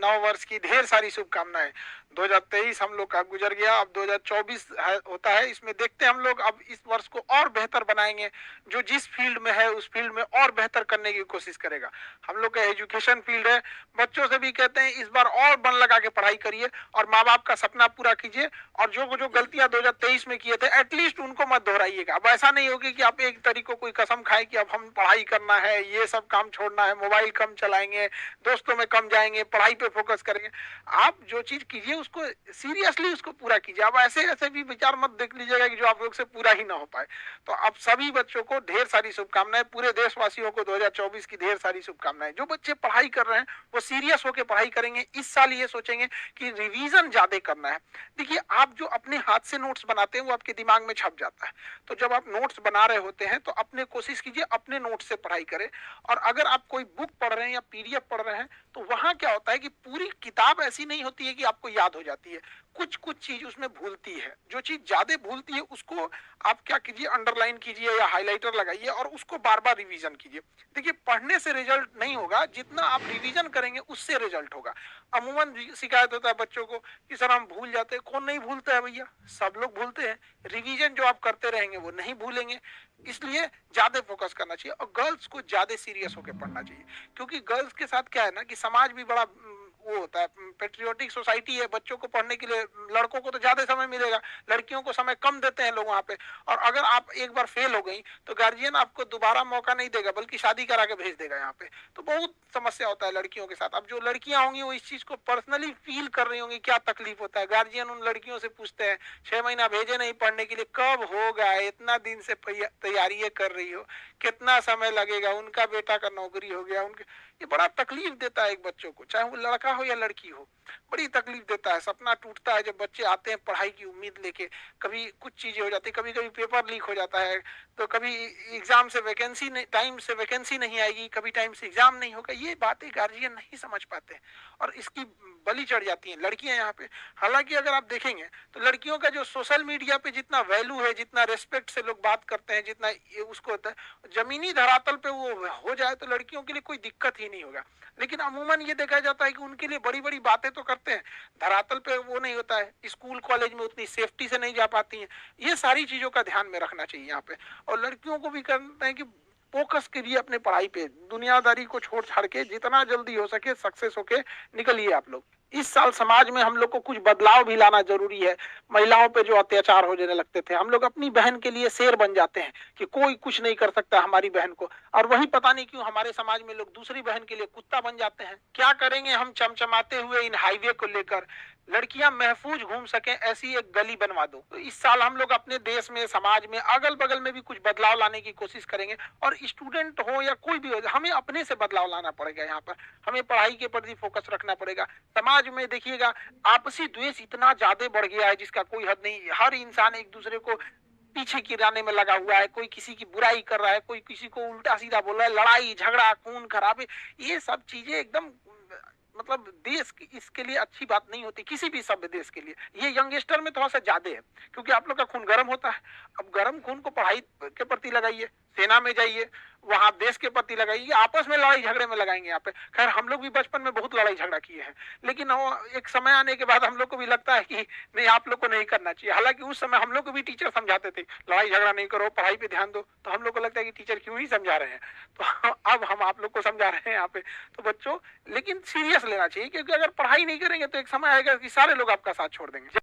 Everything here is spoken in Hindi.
नव वर्ष की ढेर सारी शुभकामनाएं। 2023 हम लोग का गुजर गया, अब 2024 होता है। इसमें देखते हैं हम लोग अब इस वर्ष को और बेहतर बनाएंगे। जो जिस फील्ड में है उस फील्ड में और बेहतर करने की कोशिश करेगा। हम लोग का एजुकेशन फील्ड है, बच्चों से भी कहते हैं इस बार और मन लगा के पढ़ाई करिए और माँ बाप का सपना पूरा कीजिए। और जो जो गलतियां 2023 में किए थे एटलीस्ट उनको मत दोहराइएगा। अब ऐसा नहीं होगी कि आप एक तरीके कोई कसम खाए कि अब हम पढ़ाई करना है, ये सब काम छोड़ना है, मोबाइल कम चलाएंगे, दोस्तों में कम जाएंगे, पढ़ाई पे फोकस करेंगे। आप जो चीज कीजिए उसको सीरियसली उसको पूरा कीजिए। अब ऐसे ऐसे भी विचार मत देख लीजिएगा कि जो आप लोग से पूरा ही ना हो पाए। तो अब सभी बच्चों को ढेर सारी शुभकामनाएं, पूरे देशवासियों को 2024 की ढेर सारी शुभकामनाएं। जो बच्चे पढ़ाई कर रहे हैं वो सीरियस होकर पढ़ाई करेंगे। इस साल ये सोचेंगे कि रिवीजन ज्यादा करना है। देखिए, आप जो अपने हाथ से नोट्स बनाते हैं वो आपके दिमाग में छप जाता है। तो जब आप नोट्स बना रहे होते हैं तो अपने कोशिश कीजिए अपने नोट्स से पढ़ाई करें। और अगर आप कोई बुक पढ़ रहे हैं या पीडीएफ पढ़ रहे हैं तो वहां क्या होता है कि पूरी किताब ऐसी नहीं होती है कि आपको याद हो जाती है। कुछ कुछ चीज उसमें भूलती है। जो चीज ज्यादा भूलती है उसको आप क्या कीजिए, अंडरलाइन कीजिए या हाईलाइटर लगाइए और उसको बार बार रिवीजन कीजिए। देखिए, पढ़ने से रिजल्ट नहीं होगा, जितना आप रिवीजन करेंगे उससे रिजल्ट होगा। अमूमन शिकायत होता है बच्चों को कि सर हम भूल जाते हैं। कौन नहीं भूलता है भैया, सब लोग भूलते हैं। रिवीजन जो आप करते रहेंगे वो नहीं भूलेंगे। इसलिए ज्यादा फोकस करना चाहिए और गर्ल्स को ज्यादा सीरियस होकर पढ़ना चाहिए। क्योंकि गर्ल्स के साथ क्या है ना कि समाज भी बड़ा वो होता है, पेट्रियोटिक सोसाइटी है। बच्चों को पढ़ने के लिए लड़कों को तो ज्यादा समय मिलेगा, लड़कियों को समय कम देते हैं लोग वहां पे। और अगर आप एक बार फेल हो गई तो गार्जियन आपको दोबारा मौका नहीं देगा बल्कि शादी करा के भेज देगा यहाँ पे। तो बहुत समस्या होता है लड़कियों के साथ। अब जो लड़कियां होंगी वो इस चीज को पर्सनली फील कर रही होंगी क्या तकलीफ होता है। गार्जियन उन लड़कियों से पूछते हैं 6 महीना भेजे नहीं पढ़ने के लिए, कब होगा, इतना दिन से तैयारी कर रही हो, कितना समय लगेगा, उनका बेटा का नौकरी हो गया। उनके ये बड़ा तकलीफ देता है एक बच्चों को, चाहे वो लड़का हो या लड़की हो। बड़ी तकलीफ देता है, सपना टूटता है जब बच्चे आते हैं पढ़ाई की उम्मीद लेके। कभी कुछ चीजें हो जाती है, कभी कभी पेपर लीक हो जाता है, तो कभी एग्जाम से वैकेंसी नहीं, टाइम से वैकेंसी नहीं आएगी, कभी टाइम से एग्जाम नहीं होगा। ये बातें गार्जियन नहीं समझ पाते और इसकी बलि चढ़ जाती हैं लड़कियां यहाँ पे। हालांकि अगर आप देखेंगे तो लड़कियों का जो सोशल मीडिया पे जितना वैल्यू है, जितना रेस्पेक्ट से लोग बात करते हैं, जितना ये उसको होता है, जमीनी धरातल पे वो हो जाए तो लड़कियों के लिए कोई दिक्कत ही नहीं होगा। लेकिन अमूमन ये देखा जाता है कि उनके लिए बड़ी बड़ी बातें तो करते हैं, धरातल पे वो नहीं होता है। स्कूल कॉलेज में उतनी सेफ्टी से नहीं जा पाती हैं। ये सारी चीजों का ध्यान में रखना चाहिए यहाँ पे। और लड़कियों को भी करते हैं कि फोकस करिए अपने पढ़ाई पे, दुनियादारी को छोड़ छाड़ के जितना जल्दी हो सके सक्सेस होके निकलिए आप लोग। इस साल समाज में हम लोग को कुछ बदलाव भी लाना जरूरी है। महिलाओं पे जो अत्याचार होने लगते थे, हम लोग अपनी बहन के लिए शेर बन जाते हैं कि कोई कुछ नहीं कर सकता हमारी बहन को। और वही पता नहीं क्यों हमारे समाज में लोग दूसरी बहन के लिए कुत्ता बन जाते हैं। क्या करेंगे हम चमचमाते हुए इन हाईवे को लेकर, लड़कियां महफूज घूम सके ऐसी एक गली बनवा दो। तो इस साल हम लोग अपने देश में, समाज में, अगल बगल में भी कुछ बदलाव लाने की कोशिश करेंगे। और स्टूडेंट हो या कोई भी हो, हमें अपने से बदलाव लाना पड़ेगा। यहाँ पर हमें पढ़ाई के प्रति फोकस रखना पड़ेगा। समाज में देखिएगा आपसी द्वेष इतना ज्यादा बढ़ गया है जिसका कोई हद नहीं। हर इंसान एक दूसरे को पीछे गिराने में लगा हुआ है, कोई किसी की बुराई कर रहा है, कोई किसी को उल्टा सीधा बोल रहा है, लड़ाई झगड़ा खून खराबे, ये सब चीजें एकदम मतलब देश की इसके लिए अच्छी बात नहीं होती, किसी भी सभ्य देश के लिए। ये यंगस्टर में थोड़ा सा ज्यादा है क्योंकि आप लोग का खून गर्म होता है। अब गर्म खून को पढ़ाई के प्रति लगाइए, सेना में जाइए, वहां देश के प्रति लगाइए, आपस में लड़ाई झगड़े में लगाएंगे यहाँ पे। खैर हम लोग भी बचपन में बहुत लड़ाई झगड़ा किए हैं, लेकिन एक समय आने के बाद हम लोग को भी लगता है कि नहीं, आप लोग को नहीं करना चाहिए। हालांकि उस समय हम लोग को भी टीचर समझाते थे लड़ाई झगड़ा नहीं करो, पढ़ाई पे ध्यान दो, तो हम लोग को लगता है कि टीचर क्यों ही समझा रहे हैं। तो अब हम आप लोग को समझा रहे हैं यहाँ पे। तो बच्चों, लेकिन सीरियस लेना चाहिए क्योंकि अगर पढ़ाई नहीं करेंगे तो एक समय आएगा कि सारे लोग आपका साथ छोड़ देंगे।